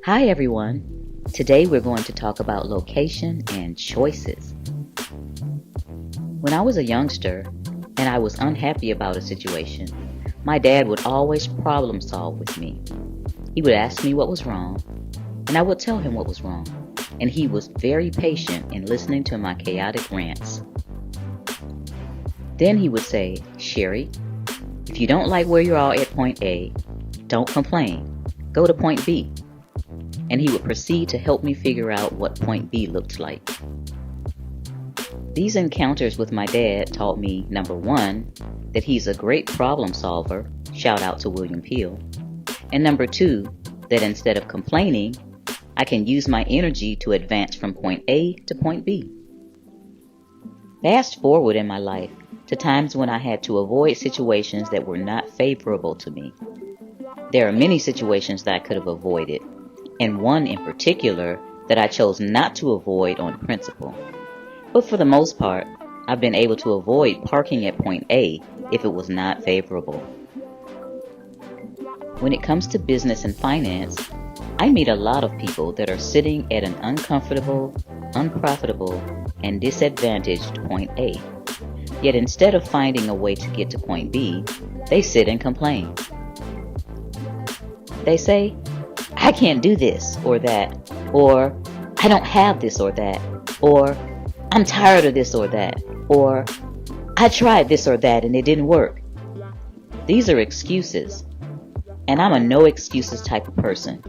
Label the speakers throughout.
Speaker 1: Hi everyone. Today we're going to talk about location and choices. When I was a youngster and I was unhappy about a situation, my dad would always problem solve with me. He would ask me what was wrong, and I would tell him what was wrong, and he was very patient in listening to my chaotic rants. Then he would say, "Sherry, if you don't like where you are at point A, don't complain. Go to point B." And he would proceed to help me figure out what point B looked like. These encounters with my dad taught me, number one, that he's a great problem solver, shout out to William Peel, and number two, that instead of complaining, I can use my energy to advance from point A to point B. Fast forward in my life to times when I had to avoid situations that were not favorable to me. There are many situations that I could have avoided, and one in particular that I chose not to avoid on principle. But for the most part, I've been able to avoid parking at point A if it was not favorable. When it comes to business and finance, I meet a lot of people that are sitting at an uncomfortable, unprofitable, and disadvantaged point A. Yet instead of finding a way to get to point B, they sit and complain. They say, "I can't do this or that," or "I don't have this or that," or "I'm tired of this or that," or "I tried this or that and it didn't work." These are excuses, and I'm a no excuses type of person.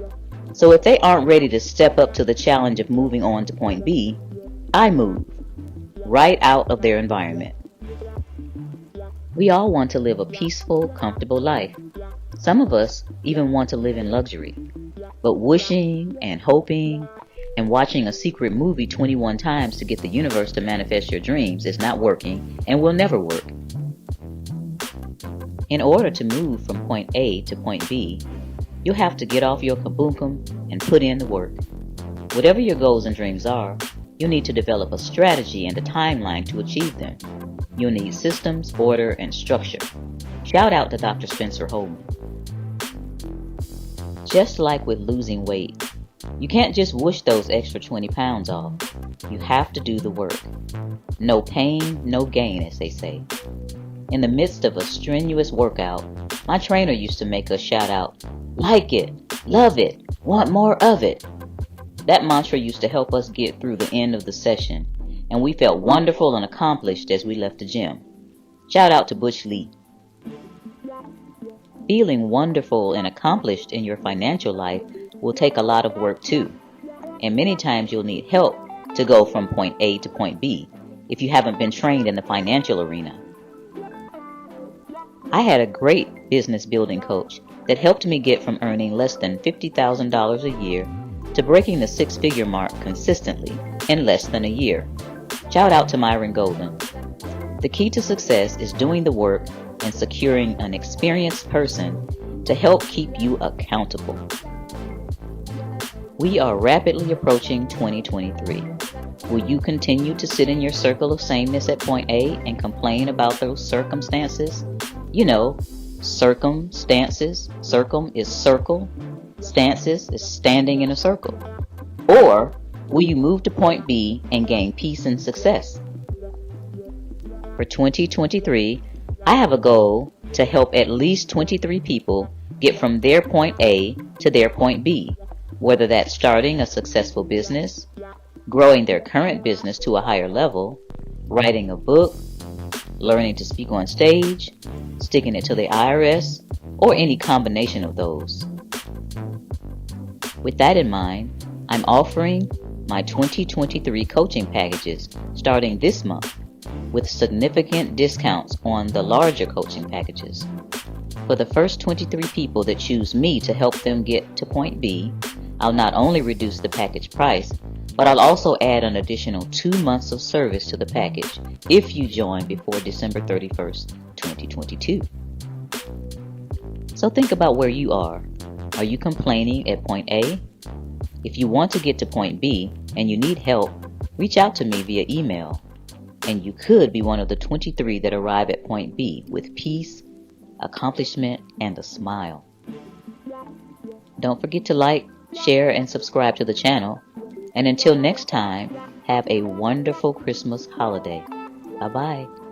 Speaker 1: So if they aren't ready to step up to the challenge of moving on to point B, I move right out of their environment. We all want to live a peaceful, comfortable life. Some of us even want to live in luxury. But wishing and hoping and watching a secret movie 21 times to get the universe to manifest your dreams is not working and will never work. In order to move from point A to point B, you'll have to get off your kabunkum and put in the work. Whatever your goals and dreams are, you'll need to develop a strategy and a timeline to achieve them. You'll need systems, order, and structure. Shout out to Dr. Spencer Holman. Just like with losing weight, you can't just whoosh those extra 20 pounds off. You have to do the work. No pain, no gain, as they say. In the midst of a strenuous workout, my trainer used to make us shout out, "Like it, love it, want more of it." That mantra used to help us get through the end of the session, and we felt wonderful and accomplished as we left the gym. Shout out to Butch Lee. Feeling wonderful and accomplished in your financial life will take a lot of work too, and many times you'll need help to go from point A to point B if you haven't been trained in the financial arena. I had a great business building coach that helped me get from earning less than $50,000 a year to breaking the six-figure mark consistently in less than a year. Shout out to Myron Golden. The key to success is doing the work and securing an experienced person to help keep you accountable. We are rapidly approaching 2023. Will you continue to sit in your circle of sameness at point A and complain about those circumstances? You know, circumstances. Circum is circle. Stances is standing in a circle. Or will you move to point B and gain peace and success? For 2023, I have a goal to help at least 23 people get from their point A to their point B, whether that's starting a successful business, growing their current business to a higher level, writing a book, learning to speak on stage, sticking it to the IRS, or any combination of those. With that in mind, I'm offering my 2023 coaching packages starting this month, with significant discounts on the larger coaching packages. For the first 23 people that choose me to help them get to point B, I'll not only reduce the package price, but I'll also add an additional 2 months of service to the package if you join before December 31st, 2022. So think about where you are. Are you complaining at point A? If you want to get to point B and you need help, reach out to me via email, and you could be one of the 23 that arrive at point B with peace, accomplishment, and a smile. Don't forget to like, share, and subscribe to the channel. And until next time, have a wonderful Christmas holiday. Bye bye.